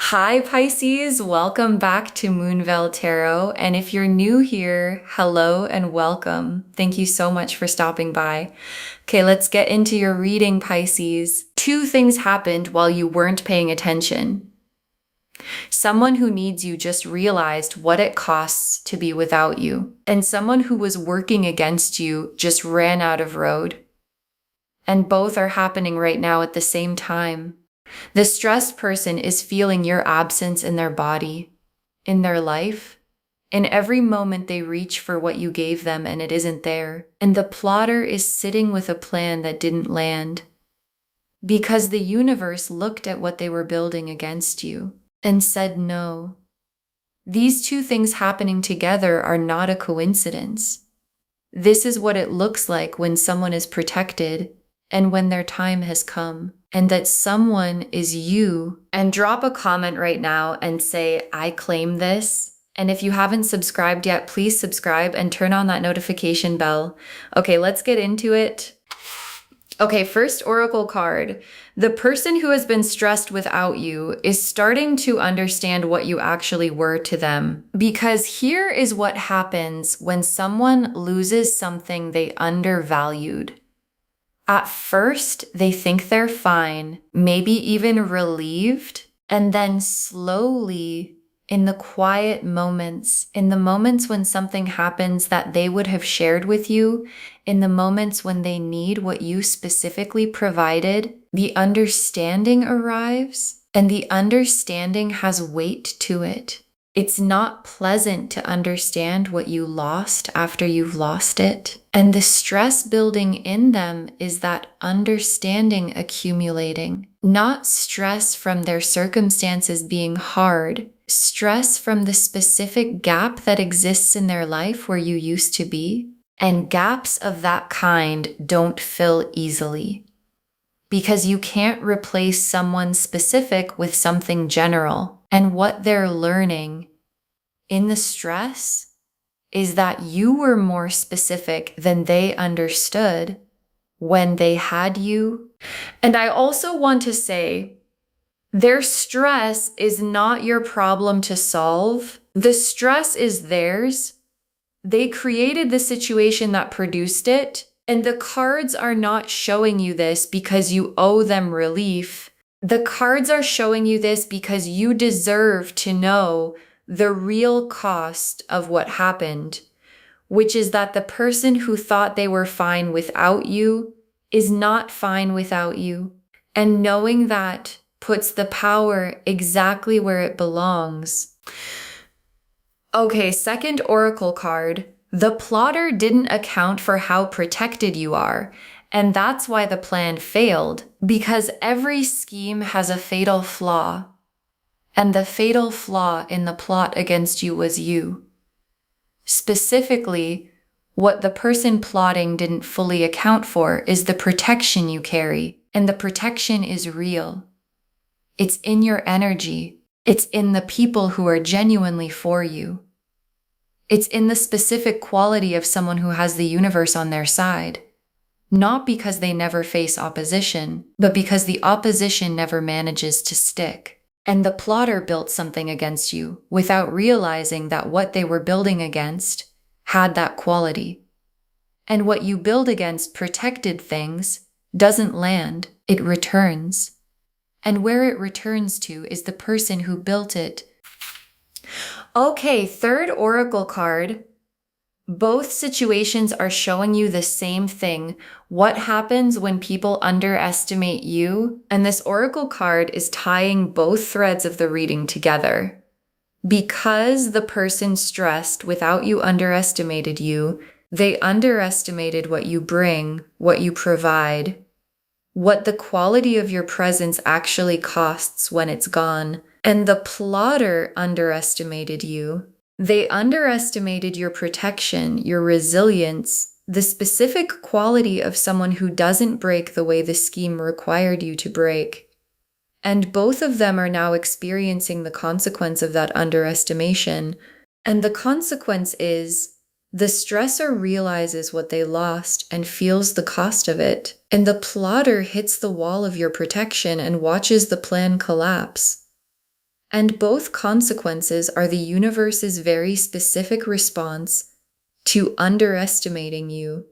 Hi Pisces, welcome back to Moonveil Tarot. And if you're new here, hello and welcome. Thank you so much for stopping by. Okay, let's get into your reading, Pisces. Two things happened while you weren't paying attention. Someone who needs you just realized what it costs to be without you. And someone who was working against you just ran out of road. And both are happening right now at the same time. The stressed person is feeling your absence in their body, in their life, in every moment they reach for what you gave them and it isn't there. And the plotter is sitting with a plan that didn't land because the universe looked at what they were building against you and said no. These two things happening together are not a coincidence. This is what it looks like when someone is protected and when their time has come. And that someone is you. And drop a comment right now and say, I claim this. And if you haven't subscribed yet, please subscribe and turn on that notification bell. Okay, let's get into it. Okay, first oracle card. The person who has been stressed without you is starting to understand what you actually were to them. Because here is what happens when someone loses something they undervalued. At first, they think they're fine, maybe even relieved, and then slowly, in the quiet moments, in the moments when something happens that they would have shared with you, in the moments when they need what you specifically provided, the understanding arrives, and the understanding has weight to it. It's not pleasant to understand what you lost after you've lost it. And the stress building in them is that understanding accumulating, not stress from their circumstances being hard, stress from the specific gap that exists in their life where you used to be. And gaps of that kind don't fill easily because you can't replace someone specific with something general. And what they're learning in the stress is that you were more specific than they understood when they had you. And I also want to say, their stress is not your problem to solve. The stress is theirs. They created the situation that produced it. And the cards are not showing you this because you owe them relief. The cards are showing you this because you deserve to know the real cost of what happened, which is that the person who thought they were fine without you is not fine without you. And knowing that puts the power exactly where it belongs. Okay, second oracle card. The plotter didn't account for how protected you are. And that's why the plan failed, because every scheme has a fatal flaw. And the fatal flaw in the plot against you was you. Specifically, what the person plotting didn't fully account for is the protection you carry. And the protection is real. It's in your energy. It's in the people who are genuinely for you. It's in the specific quality of someone who has the universe on their side. Not because they never face opposition, but because the opposition never manages to stick. And the plotter built something against you without realizing that what they were building against had that quality. And what you build against protected things doesn't land, it returns. And where it returns to is the person who built it. Okay, third oracle card. Both situations are showing you the same thing. What happens when people underestimate you? And this oracle card is tying both threads of the reading together. Because the person stressed without you underestimated you, they underestimated what you bring, what you provide, what the quality of your presence actually costs when it's gone. And the plotter underestimated you. They underestimated your protection, your resilience, the specific quality of someone who doesn't break the way the scheme required you to break. And both of them are now experiencing the consequence of that underestimation. And the consequence is the stressor realizes what they lost and feels the cost of it. And the plotter hits the wall of your protection and watches the plan collapse. And both consequences are the universe's very specific response to underestimating you.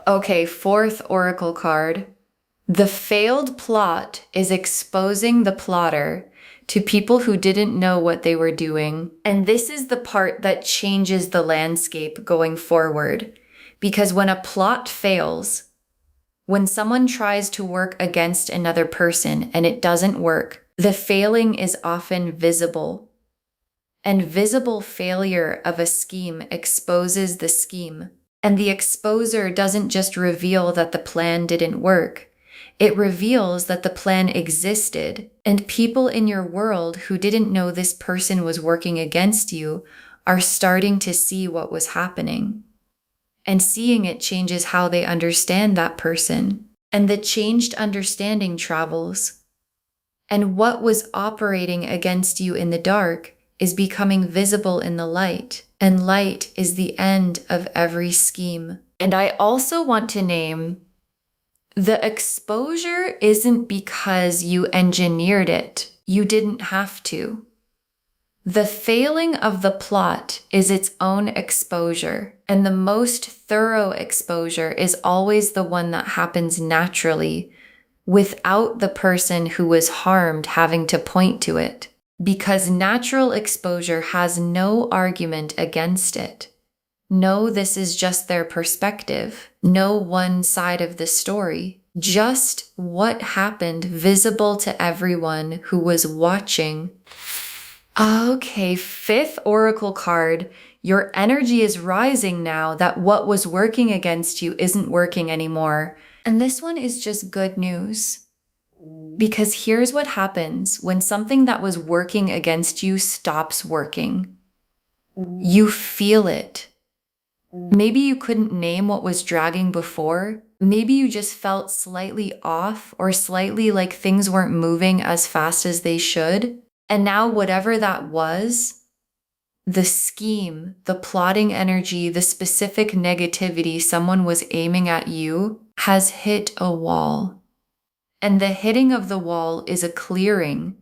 Okay, fourth oracle card. The failed plot is exposing the plotter to people who didn't know what they were doing. And this is the part that changes the landscape going forward. Because when a plot fails, when someone tries to work against another person and it doesn't work, the failing is often visible. And visible failure of a scheme exposes the scheme. And the exposure doesn't just reveal that the plan didn't work. It reveals that the plan existed, and people in your world who didn't know this person was working against you are starting to see what was happening. And seeing it changes how they understand that person. And the changed understanding travels. And what was operating against you in the dark is becoming visible in the light. And light is the end of every scheme. And I also want to name the exposure isn't because you engineered it. You didn't have to. The failing of the plot is its own exposure, and the most thorough exposure is always the one that happens naturally, without the person who was harmed having to point to it, because natural exposure has no argument against it. No, this is just their perspective. No one side of the story. Just what happened visible to everyone who was watching. Okay, fifth oracle card. Your energy is rising now that what was working against you isn't working anymore. And this one is just good news. Because here's what happens when something that was working against you stops working. You feel it. Maybe you couldn't name what was dragging before. Maybe you just felt slightly off or slightly like things weren't moving as fast as they should. And now whatever that was, the scheme, the plotting energy, the specific negativity someone was aiming at you has hit a wall. And the hitting of the wall is a clearing.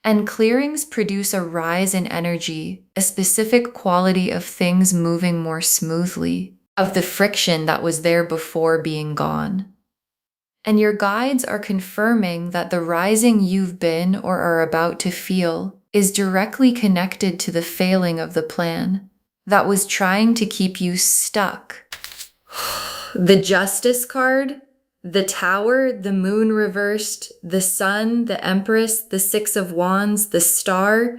And clearings produce a rise in energy, a specific quality of things moving more smoothly, of the friction that was there before being gone. And your guides are confirming that the rising you've been or are about to feel is directly connected to the failing of the plan that was trying to keep you stuck. The Justice card, the Tower, the Moon reversed, the Sun, the Empress, the Six of Wands, the Star.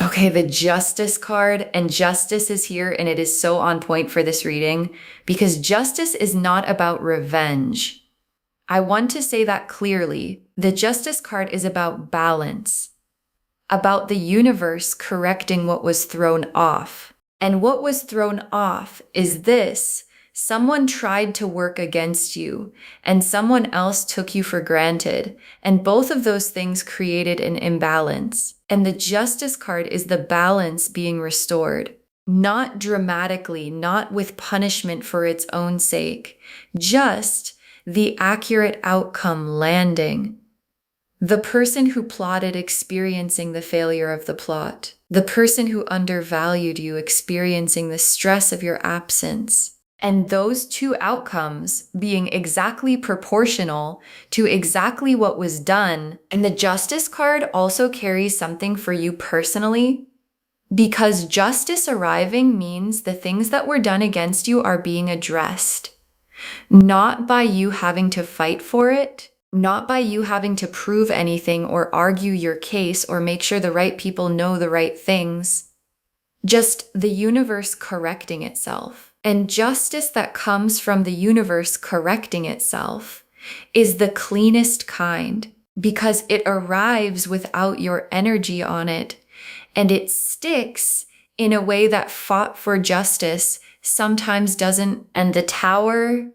Okay, the Justice card, and Justice is here, and it is so on point for this reading because Justice is not about revenge. I want to say that clearly. The Justice card is about balance, about the universe correcting what was thrown off. And what was thrown off is this. Someone tried to work against you, and someone else took you for granted, and both of those things created an imbalance. And the Justice card is the balance being restored, not dramatically, not with punishment for its own sake, just the accurate outcome landing. The person who plotted experiencing the failure of the plot, the person who undervalued you experiencing the stress of your absence. And those two outcomes being exactly proportional to exactly what was done. And the Justice card also carries something for you personally, because justice arriving means the things that were done against you are being addressed. Not by you having to fight for it, not by you having to prove anything or argue your case or make sure the right people know the right things. Just the universe correcting itself. And justice that comes from the universe correcting itself is the cleanest kind because it arrives without your energy on it, and it sticks in a way that fought for justice sometimes doesn't. And the tower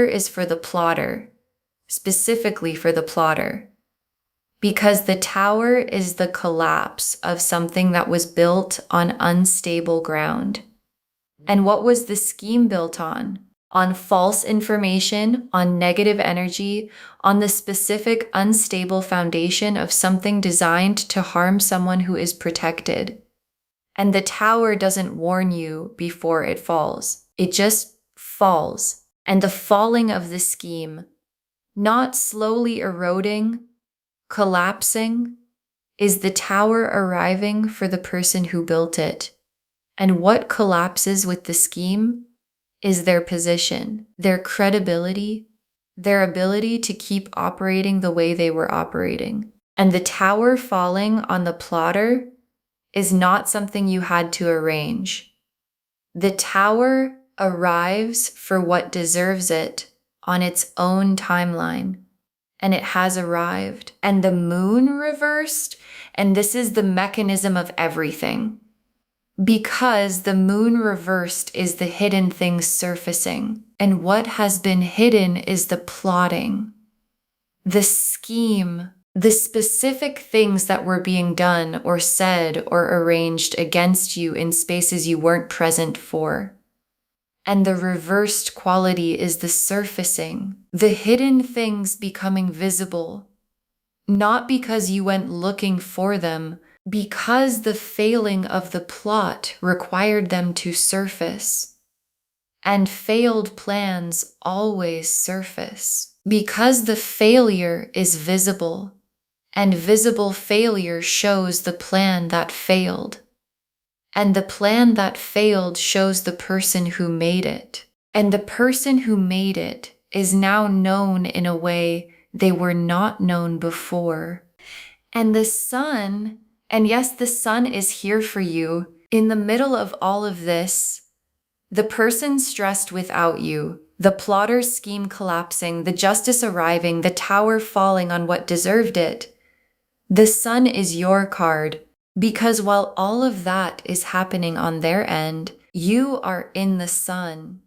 is for the plotter, specifically for the plotter. Because the tower is the collapse of something that was built on unstable ground. And what was the scheme built on? on false information, on negative energy, on the specific unstable foundation of something designed to harm someone who is protected. And the tower doesn't warn you before it falls. It just falls. And the falling of the scheme, not slowly eroding, collapsing, is the tower arriving for the person who built it. And what collapses with the scheme is their position, their credibility, their ability to keep operating the way they were operating. And the tower falling on the plotter is not something you had to arrange. The tower arrives for what deserves it on its own timeline. And it has arrived. And the moon reversed, and this is the mechanism of everything. Because the moon reversed is the hidden thing surfacing. And what has been hidden is the plotting, the scheme, the specific things that were being done or said or arranged against you in spaces you weren't present for. And the reversed quality is the surfacing, the hidden things becoming visible, not because you went looking for them, because the failing of the plot required them to surface. And failed plans always surface, because the failure is visible, and visible failure shows the plan that failed. And the plan that failed shows the person who made it. And the person who made it is now known in a way they were not known before. And the sun, and yes, the sun is here for you. In the middle of all of this, the person stressed without you, the plotter's scheme collapsing, the justice arriving, the tower falling on what deserved it. The sun is your card. Because while all of that is happening on their end, you are in the sun,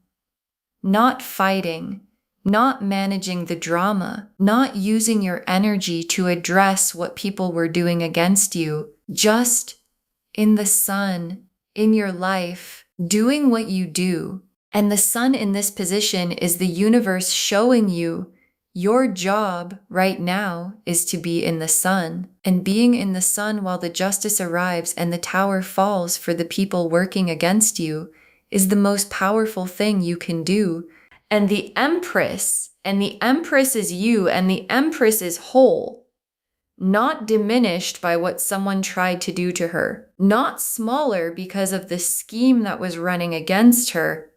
not fighting, not managing the drama, not using your energy to address what people were doing against you, just in the sun, in your life, doing what you do. And the sun in this position is the universe showing you your job right now is to be in the sun, and being in the sun while the justice arrives and the tower falls for the people working against you is the most powerful thing you can do. And the Empress is you, and the Empress is whole, not diminished by what someone tried to do to her, not smaller because of the scheme that was running against her,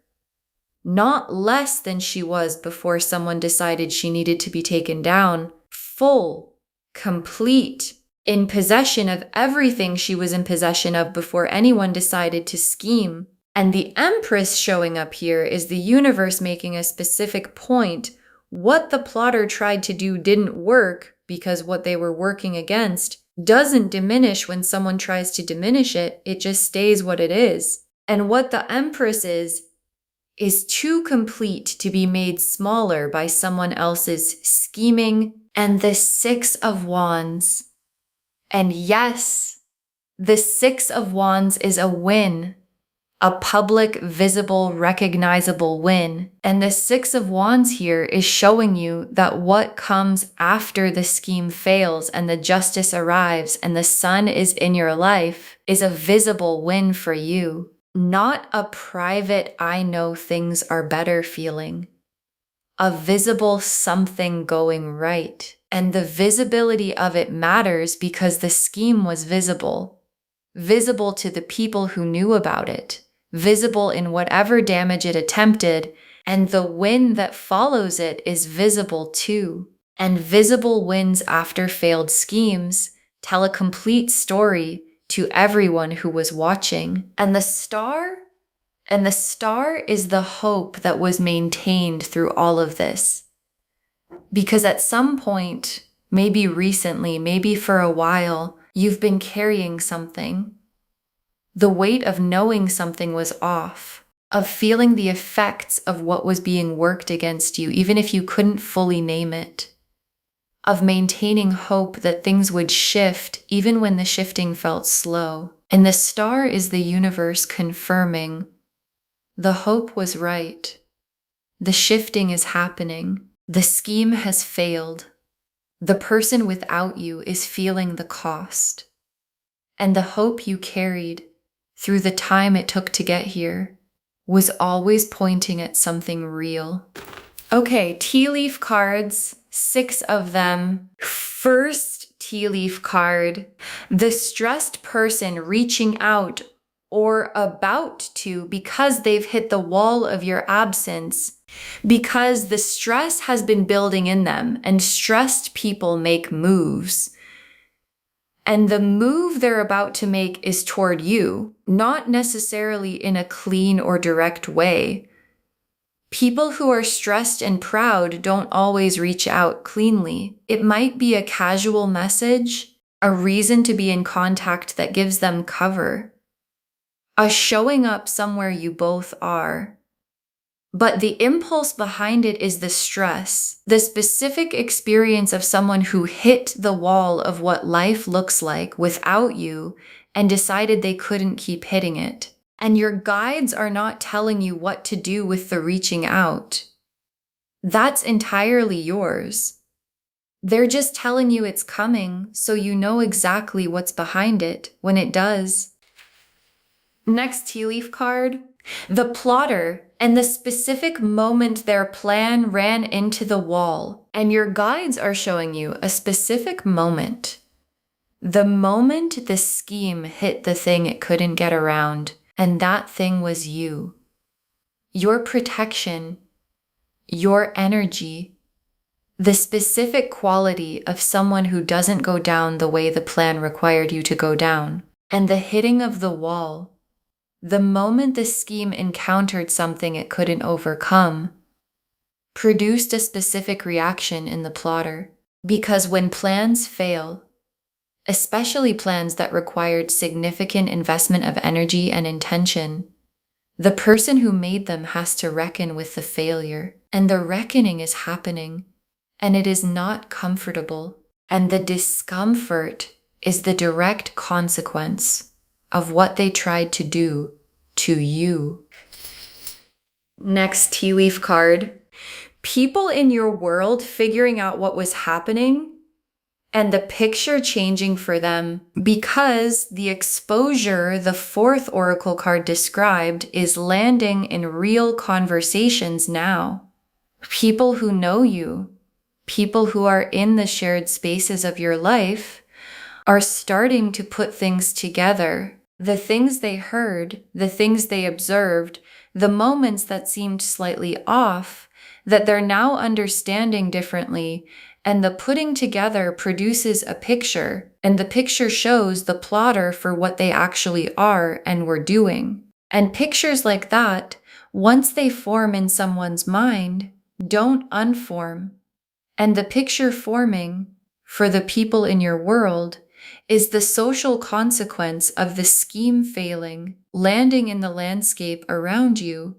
not less than she was before someone decided she needed to be taken down, full, complete, in possession of everything she was in possession of before anyone decided to scheme. And the Empress showing up here is the universe making a specific point. What the plotter tried to do didn't work because what they were working against doesn't diminish when someone tries to diminish it. It just stays what it is. And what the Empress is too complete to be made smaller by someone else's scheming. And the Six of Wands. And yes, the Six of Wands is a win, a public, visible, recognizable win. And the Six of Wands here is showing you that what comes after the scheme fails and the justice arrives and the sun is in your life is a visible win for you. Not a private, I know things are better feeling. A visible something going right. And the visibility of it matters because the scheme was visible. Visible to the people who knew about it. Visible in whatever damage it attempted. And the win that follows it is visible too. And visible wins after failed schemes tell a complete story to everyone who was watching. And the star is the hope that was maintained through all of this. Because at some point, maybe recently, maybe for a while, you've been carrying something. The weight of knowing something was off, of feeling the effects of what was being worked against you, even if you couldn't fully name it. Of maintaining hope that things would shift even when the shifting felt slow. And the star is the universe confirming the hope was right. The shifting is happening. The scheme has failed. The person without you is feeling the cost. And the hope you carried through the time it took to get here was always pointing at something real. Okay, tea leaf cards, 6 of them. First tea leaf card, the stressed person reaching out or about to because they've hit the wall of your absence, because the stress has been building in them, and stressed people make moves. And the move they're about to make is toward you, not necessarily in a clean or direct way. People who are stressed and proud don't always reach out cleanly. It might be a casual message, a reason to be in contact that gives them cover, a showing up somewhere you both are. But the impulse behind it is the stress, the specific experience of someone who hit the wall of what life looks like without you and decided they couldn't keep hitting it. And your guides are not telling you what to do with the reaching out. That's entirely yours. They're just telling you it's coming, so you know exactly what's behind it when it does. Next tea leaf card, the plotter and the specific moment their plan ran into the wall. And your guides are showing you a specific moment. The moment the scheme hit the thing it couldn't get around, and that thing was you. Your protection, your energy, the specific quality of someone who doesn't go down the way the plan required you to go down, and the hitting of the wall. The moment the scheme encountered something it couldn't overcome, produced a specific reaction in the plotter. Because when plans fail, especially plans that required significant investment of energy and intention, the person who made them has to reckon with the failure. And the reckoning is happening, and it is not comfortable. And the discomfort is the direct consequence of what they tried to do to you. Next tea leaf card. People in your world figuring out what was happening and the picture changing for them because the exposure the 4th oracle card described is landing in real conversations now. People who know you, people who are in the shared spaces of your life, are starting to put things together. The things they heard, the things they observed, the moments that seemed slightly off, that they're now understanding differently, and the putting together produces a picture, and the picture shows the plotter for what they actually are and were doing. And pictures like that, once they form in someone's mind, don't unform. And the picture forming, for the people in your world, is the social consequence of the scheme failing, landing in the landscape around you.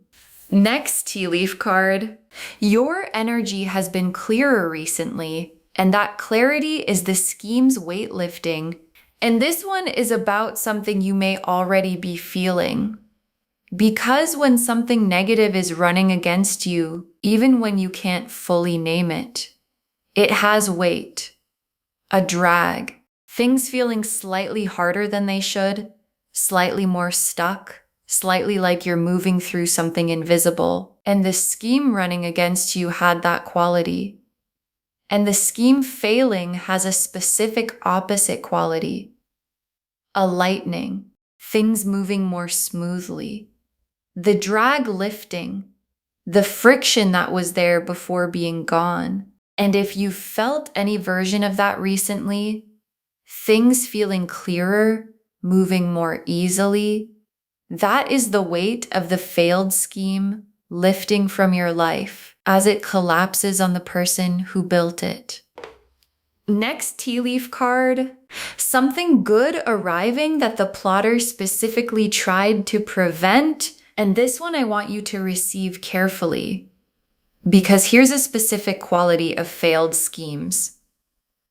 Next tea leaf card. Your energy has been clearer recently, and that clarity is the scheme's weightlifting. And this one is about something you may already be feeling. Because when something negative is running against you, even when you can't fully name it, it has weight, a drag. Things feeling slightly harder than they should, slightly more stuck, slightly like you're moving through something invisible. And the scheme running against you had that quality. And the scheme failing has a specific opposite quality. A lightening, things moving more smoothly. The drag lifting, the friction that was there before being gone. And if you felt any version of that recently, things feeling clearer, moving more easily, that is the weight of the failed scheme lifting from your life as it collapses on the person who built it. Next tea leaf card, something good arriving that the plotter specifically tried to prevent. And this one I want you to receive carefully, because here's a specific quality of failed schemes.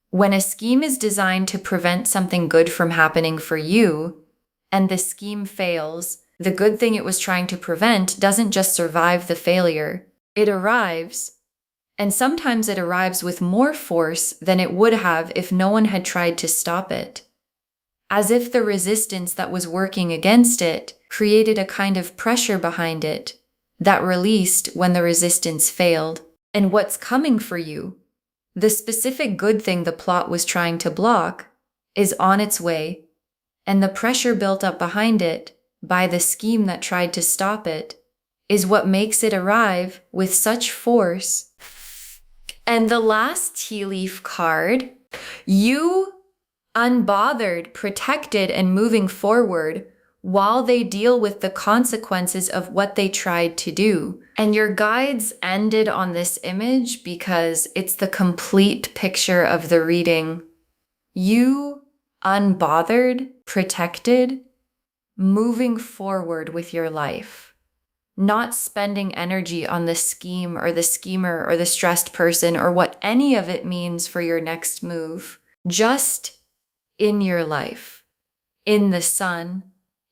When a scheme is designed to prevent something good from happening for you, and the scheme fails, the good thing it was trying to prevent doesn't just survive the failure, It arrives, and sometimes it arrives with more force than it would have if no one had tried to stop it. As if the resistance that was working against it created a kind of pressure behind it that released when the resistance failed. And what's coming for you, the specific good thing the plot was trying to block, is on its way, and the pressure built up behind it by the scheme that tried to stop it is what makes it arrive with such force. And the last tea leaf card, you unbothered, protected, and moving forward while they deal with the consequences of what they tried to do. And your guides ended on this image because it's the complete picture of the reading. You unbothered, protected, moving forward with your life, not spending energy on the scheme or the schemer or the stressed person or what any of it means for your next move. Just in your life, in the sun,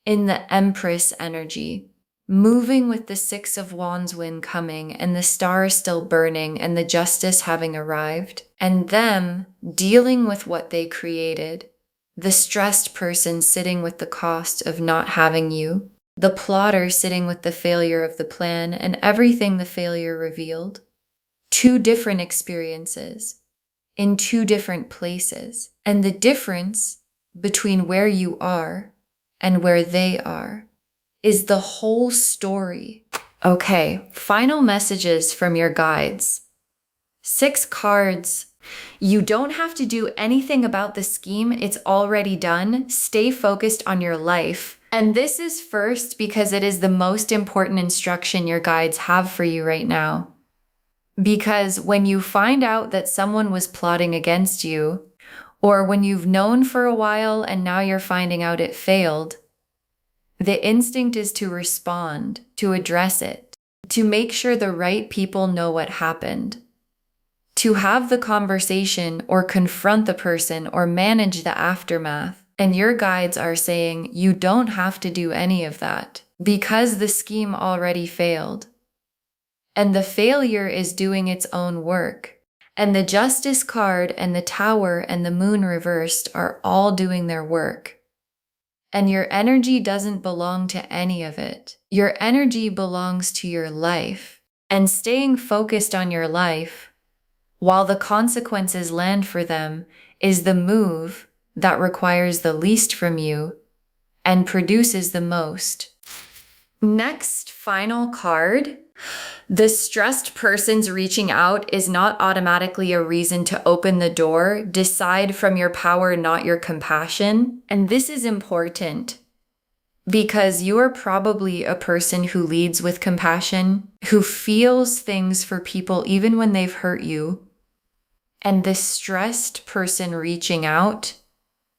in the Empress energy, moving with the Six of Wands wind coming and the star still burning and the justice having arrived, and them dealing with what they created, the stressed person sitting with the cost of not having you, the plotter sitting with the failure of the plan and everything the failure revealed. Two different experiences in two different places, and the difference between where you are and where they are is the whole story. Okay, final messages from your guides. 6 cards. You don't have to do anything about the scheme. It's already done. Stay focused on your life. And this is first because it is the most important instruction your guides have for you right now. Because when you find out that someone was plotting against you, or when you've known for a while and now you're finding out it failed, the instinct is to respond, to address it, to make sure the right people know what happened, to have the conversation or confront the person or manage the aftermath. And your guides are saying you don't have to do any of that because the scheme already failed. And the failure is doing its own work. And the Justice card and the Tower and the Moon reversed are all doing their work. And your energy doesn't belong to any of it. Your energy belongs to your life. And staying focused on your life, while the consequences land for them, is the move that requires the least from you and produces the most. Next, final card. The stressed person's reaching out is not automatically a reason to open the door. Decide from your power, not your compassion. And this is important because you are probably a person who leads with compassion, who feels things for people even when they've hurt you. And the stressed person reaching out,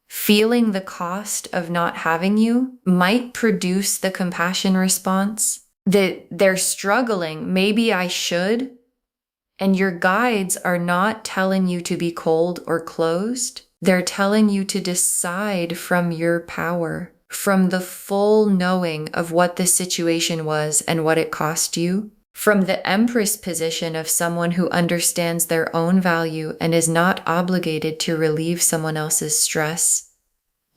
feeling the cost of not having you, might produce the compassion response. That they're struggling, maybe I should, and your guides are not telling you to be cold or closed. They're telling you to decide from your power, from the full knowing of what the situation was and what it cost you, from the Empress position of someone who understands their own value and is not obligated to relieve someone else's stress,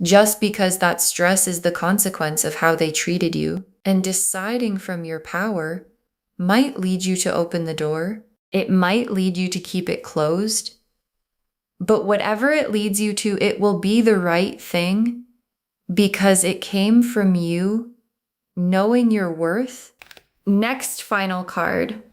just because that stress is the consequence of how they treated you. And deciding from your power might lead you to open the door. It might lead you to keep it closed. But whatever it leads you to, it will be the right thing because it came from you knowing your worth. Next final card.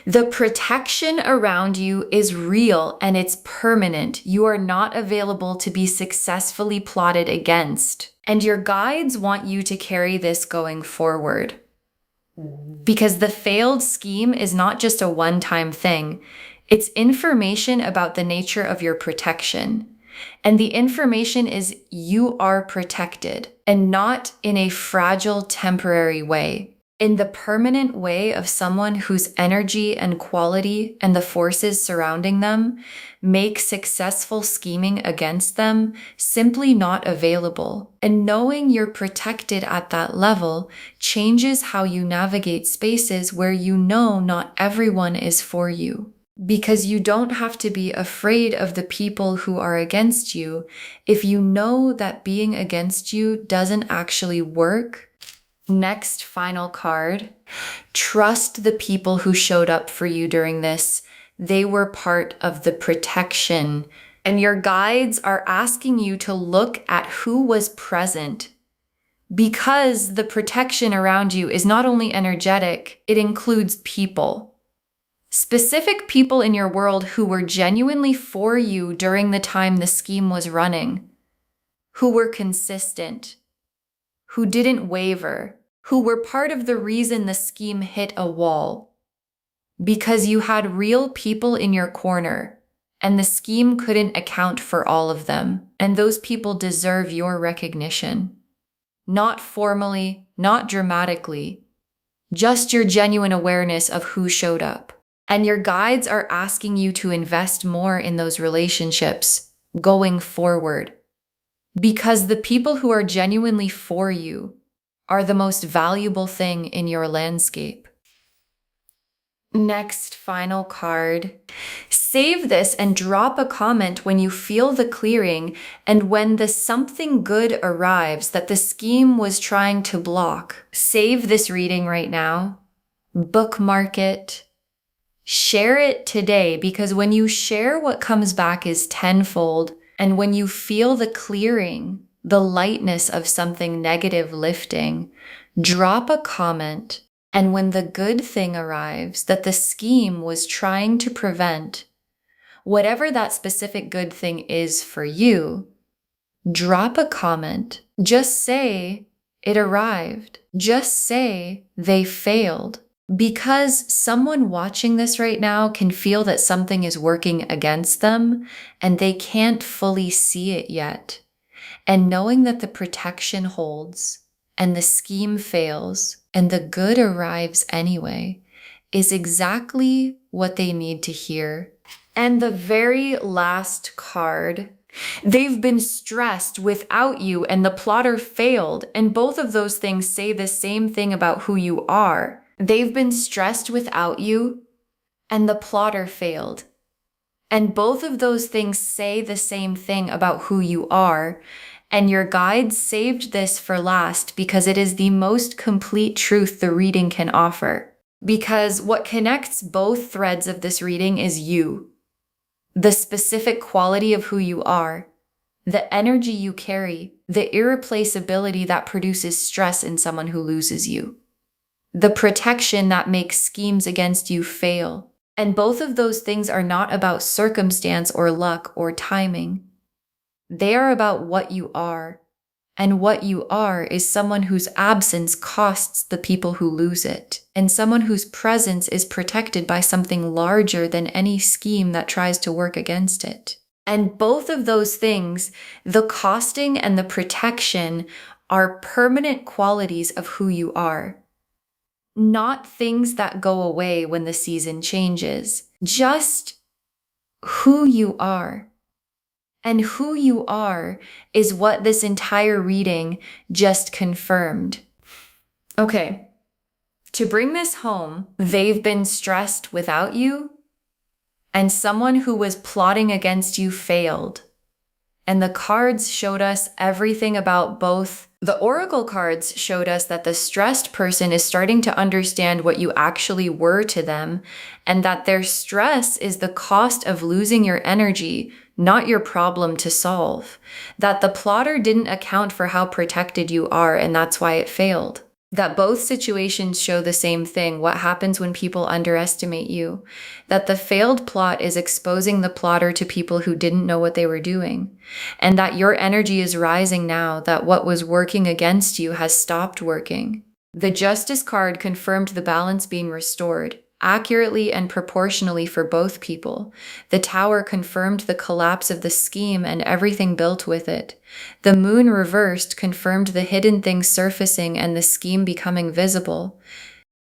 The protection around you is real and it's permanent. You are not available to be successfully plotted against. And your guides want you to carry this going forward. Because the failed scheme is not just a one-time thing. It's information about the nature of your protection. And the information is you are protected and not in a fragile, temporary way. in the permanent way of someone whose energy and quality and the forces surrounding them make successful scheming against them simply not available. And knowing you're protected at that level changes how you navigate spaces where you know not everyone is for you. Because you don't have to be afraid of the people who are against you if you know that being against you doesn't actually work. Next, final card. Trust the people who showed up for you during this. They were part of the protection. And your guides are asking you to look at who was present. Because the protection around you is not only energetic, it includes people. Specific people in your world who were genuinely for you during the time the scheme was running. Who were consistent. Who didn't waver. Who were part of the reason the scheme hit a wall. Because you had real people in your corner, and the scheme couldn't account for all of them, and those people deserve your recognition. Not formally, not dramatically, just your genuine awareness of who showed up. And your guides are asking you to invest more in those relationships going forward. Because the people who are genuinely for you are the most valuable thing in your landscape. Next, final card. Save this and drop a comment when you feel the clearing and when the something good arrives that the scheme was trying to block. Save this reading right now. Bookmark it. Share it today, because when you share, what comes back is tenfold. And when you feel the clearing, the lightness of something negative lifting, drop a comment. And when the good thing arrives that the scheme was trying to prevent, whatever that specific good thing is for you, drop a comment. Just say it arrived. Just say they failed. Because someone watching this right now can feel that something is working against them and they can't fully see it yet. And knowing that the protection holds and the scheme fails and the good arrives anyway is exactly what they need to hear. And the very last card, they've been stressed without you and the plotter failed. And both of those things say the same thing about who you are. They've been stressed without you and the plotter failed. And both of those things say the same thing about who you are. And your guides saved this for last because it is the most complete truth the reading can offer. Because what connects both threads of this reading is you. The specific quality of who you are. The energy you carry. The irreplaceability that produces stress in someone who loses you. The protection that makes schemes against you fail. And both of those things are not about circumstance or luck or timing. They are about what you are. And what you are is someone whose absence costs the people who lose it. And someone whose presence is protected by something larger than any scheme that tries to work against it. And both of those things, the costing and the protection, are permanent qualities of who you are. Not things that go away when the season changes. Just who you are. And who you are is what this entire reading just confirmed. Okay, to bring this home, they've been stressed without you, and someone who was plotting against you failed. And the cards showed us everything about both. The oracle cards showed us that the stressed person is starting to understand what you actually were to them, and that their stress is the cost of losing your energy, not your problem to solve. That the plotter didn't account for how protected you are, and that's why it failed. That both situations show the same thing, what happens when people underestimate you. That the failed plot is exposing the plotter to people who didn't know what they were doing. And that your energy is rising now, that what was working against you has stopped working. The Justice card confirmed the balance being restored, accurately and proportionally for both people. The Tower confirmed the collapse of the scheme and everything built with it. The Moon reversed confirmed the hidden things surfacing and the scheme becoming visible.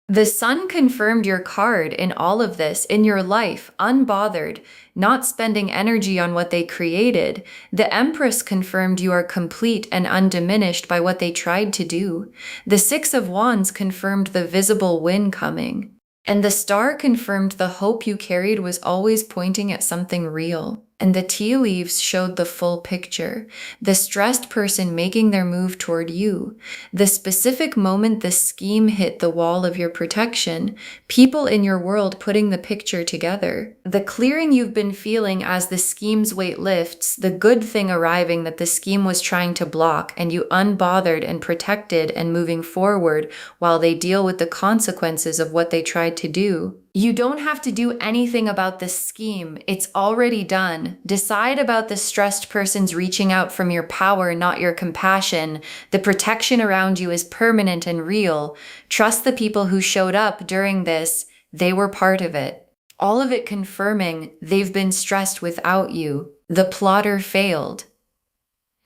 The sun confirmed your card in all of this, in your life, unbothered, not spending energy on what they created. The Empress confirmed you are complete and undiminished by what they tried to do. The Six of Wands confirmed the visible win coming. And the Star confirmed the hope you carried was always pointing at something real. And the tea leaves showed the full picture. The stressed person making their move toward you. The specific moment the scheme hit the wall of your protection. People in your world putting the picture together. The clearing you've been feeling as the scheme's weight lifts. The good thing arriving that the scheme was trying to block, and you unbothered and protected and moving forward while they deal with the consequences of what they tried to do. You don't have to do anything about this scheme. It's already done. Decide about the stressed person's reaching out from your power, not your compassion. The protection around you is permanent and real. Trust the people who showed up during this. They were part of it. All of it confirming they've been stressed without you. The plotter failed.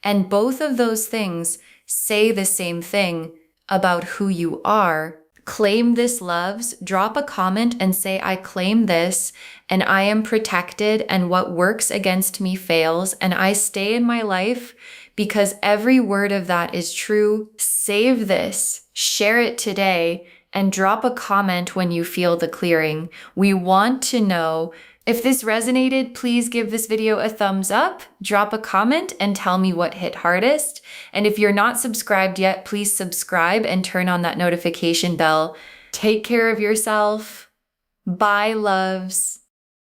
And both of those things say the same thing about who you are. Claim this, loves. Drop a comment and say, I claim this, and I am protected, and what works against me fails, and I stay in my life because every word of that is true. Save this, share it today, and drop a comment when you feel the clearing. We want to know. If this resonated, please give this video a thumbs up, drop a comment, and tell me what hit hardest. And if you're not subscribed yet, please subscribe and turn on that notification bell. Take care of yourself. Bye, loves.